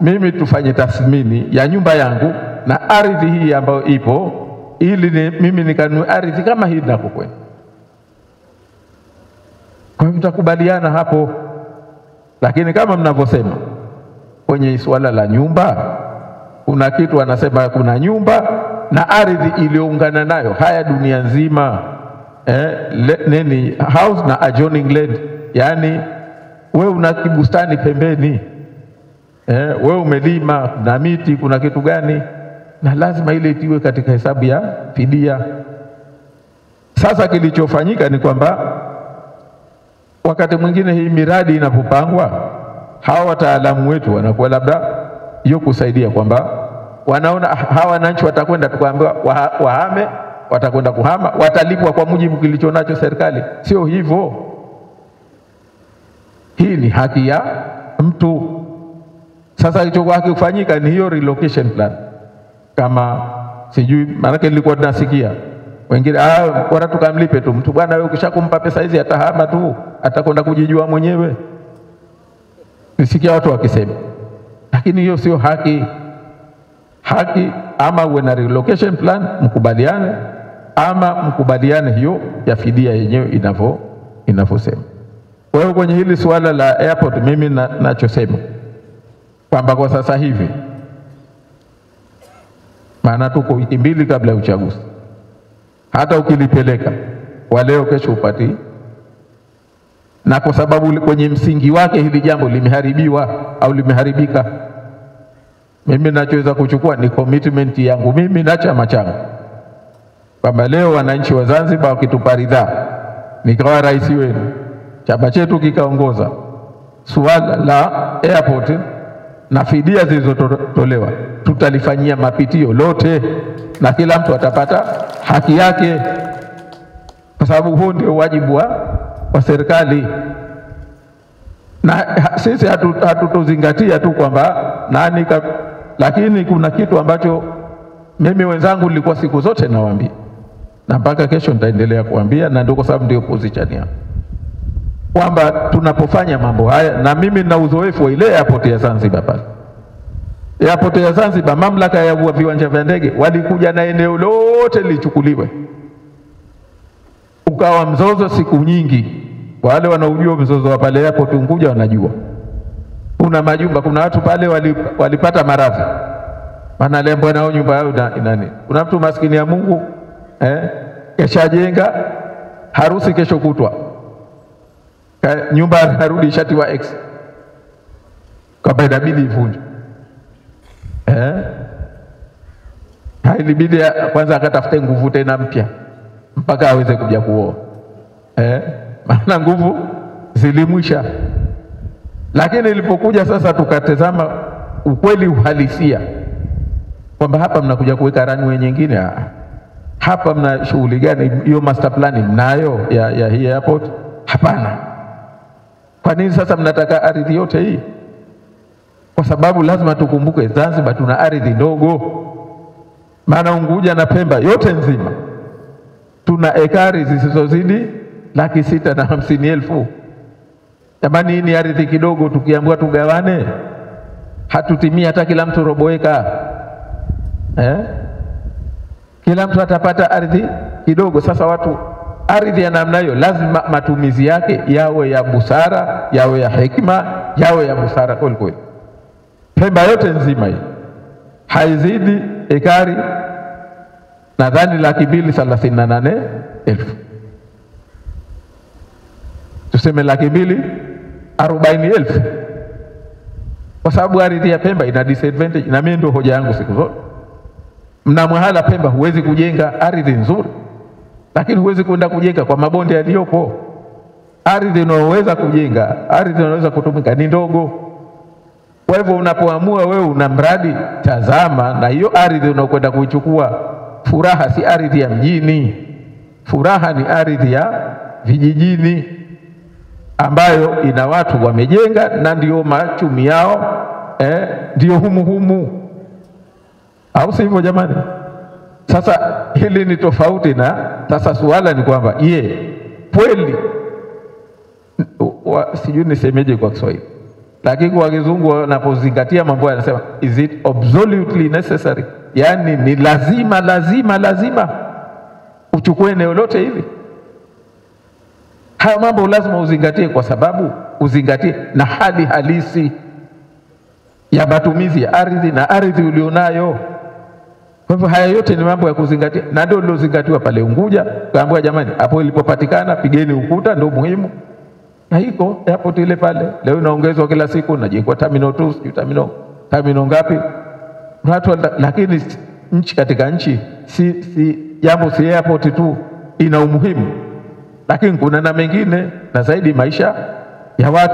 mimi tufanye tathmini ya nyumba yangu na ardhi hii ambayo ipo, ili mimi nikanunue ardhi kama hii ninakokwenda. Kwa hivyo tutakubaliana hapo. Lakini kama mnavyosema kwenye swala la nyumba, kuna kitu anasema kuna nyumba na ardhi iliyoungana nayo, haya dunia nzima, house na adjoining land. Yani wewe una kibustani pembeni, wewe umelima, kuna miti, kuna kitu gani, na lazima ile itiwe katika hesabu ya fidia. Sasa kilichofanyika ni kwamba wakati mwingine hii miradi inapopangwa, hawa wataalamu wetu wanakuwa labda hiyo kusaidia kwamba wanaona hawa wananchi watakwenda, tukaambiwa wahame, watakwenda kuhama, watalipwa kwa mujibu kilichonacho serikali. Sio hivyo. Hii ni haki ya mtu. Sasa kilichokuwa kufanyika ni hiyo relocation plan. Kama sijui, maana nilikuwa tunasikia wengine bora tukamlipe tu mtu, bwana wewe ukishakumpa pesa hizi atahama tu, atakwenda kujijua mwenyewe. Nisikia watu wakisema, lakini hiyo sio haki. Haki ama uwe na relocation plan mkubaliane, ama mkubaliane hiyo ya fidia yenyewe inavyosema. Kwa hiyo kwenye hili suala la airport, mimi nachosema kwamba kwa sasa hivi, maana tuko wiki mbili kabla ya uchaguzi, hata ukilipeleka kwa leo kesho upati, na kwa sababu kwenye msingi wake hili jambo limeharibiwa au limeharibika, mimi nachoweza kuchukua ni commitment yangu mimi na chama changu kwamba leo wananchi wa Zanzibar wakitupa ridhaa, nikawa rais wenu, chama chetu kikaongoza, suala la airport na fidia zilizotolewa tutalifanyia mapitio lote, na kila mtu atapata haki yake, kwa sababu huo ndio wajibu wa serikali. Na sisi hatutozingatia tu kwamba nani lakini kuna kitu ambacho mimi wenzangu nilikuwa siku zote nawaambia, na mpaka kesho nitaendelea kuambia, na ndio kwa sababu ndio position yangu, kwamba tunapofanya mambo haya, na mimi na uzoefu wa ile airport ya Zanzibar pale. Airport ya Zanzibar, mamlaka ya viwanja vya ndege walikuja na eneo lote lichukuliwe, ukawa mzozo siku nyingi. Wale wanaojua mzozo wa pale airport Unguja wanajua. Kuna majumba, kuna watu pale walipata maradhi, wanalemba nao nyumba yao nani. Kuna mtu maskini ya Mungu keshajenga harusi kesho kutwa, nyumba harudi shatiwa X, kwa inabidi ivunjwe. Ilibidi kwanza akatafute nguvu tena mpya mpaka aweze kuja kuoa, maana nguvu zilimwisha. Lakini ilipokuja sasa tukatazama ukweli uhalisia kwamba hapa mnakuja kuweka runway nyingine, hapa mna shughuli gani? Hiyo master plan mnayo ya hii airport? Hapana. Kwa nini sasa mnataka ardhi yote hii? Kwa sababu lazima tukumbuke Zanzibar tuna ardhi ndogo, maana Unguja na Pemba yote nzima tuna ekari zisizozidi 650,000. Jamani, hii ni ardhi kidogo, tukiambiwa tugawane hatutimii hata kila mtu robo eka. Kila mtu atapata ardhi kidogo. Sasa watu ardhi ya namna hiyo lazima matumizi yake yawe ya busara, yawe ya hekima, yawe ya busara kweli kweli. Pemba yote nzima hii haizidi ekari nadhani 238,000. Tuseme 240,000, kwa sababu ardhi ya Pemba ina disadvantage. Na mimi ndio hoja yangu siku zote, mna mwahala Pemba huwezi kujenga ardhi nzuri, lakini huwezi kwenda kujenga kwa mabonde yaliyopo. Ardhi unayoweza kujenga, ardhi unaweza kutumika ni ndogo. Kwa hivyo unapoamua wewe una mradi, tazama na hiyo ardhi unaokwenda kuichukua. Furaha si ardhi ya mjini, furaha ni ardhi ya vijijini ambayo ina watu wamejenga na ndio machumi yao, ndio humu, au sivyo jamani? Sasa hili ni tofauti. Na sasa suala ni kwamba kweli sijui nisemeje kwa Kiswahili, Lakini kwa kizungu wanapozingatia mambo yanasema is it absolutely necessary, yani ni lazima uchukue eneo lote hili. Haya mambo lazima uzingatie, kwa sababu uzingatie na hali halisi ya matumizi ya ardhi na ardhi ulionayo. Kwa hivyo haya yote ni mambo ya kuzingatia, na ndio lilozingatiwa pale Unguja. Kaambiwa jamani, hapo ilipopatikana pigeni ukuta, ndio muhimu. Na hiko airport ile pale leo inaongezwa kila siku, najengwa terminal 2, terminal ngapi watu, lakini nchi katika nchi si jambo, si airport tu ina umuhimu, lakini kuna na mengine na zaidi maisha ya watu.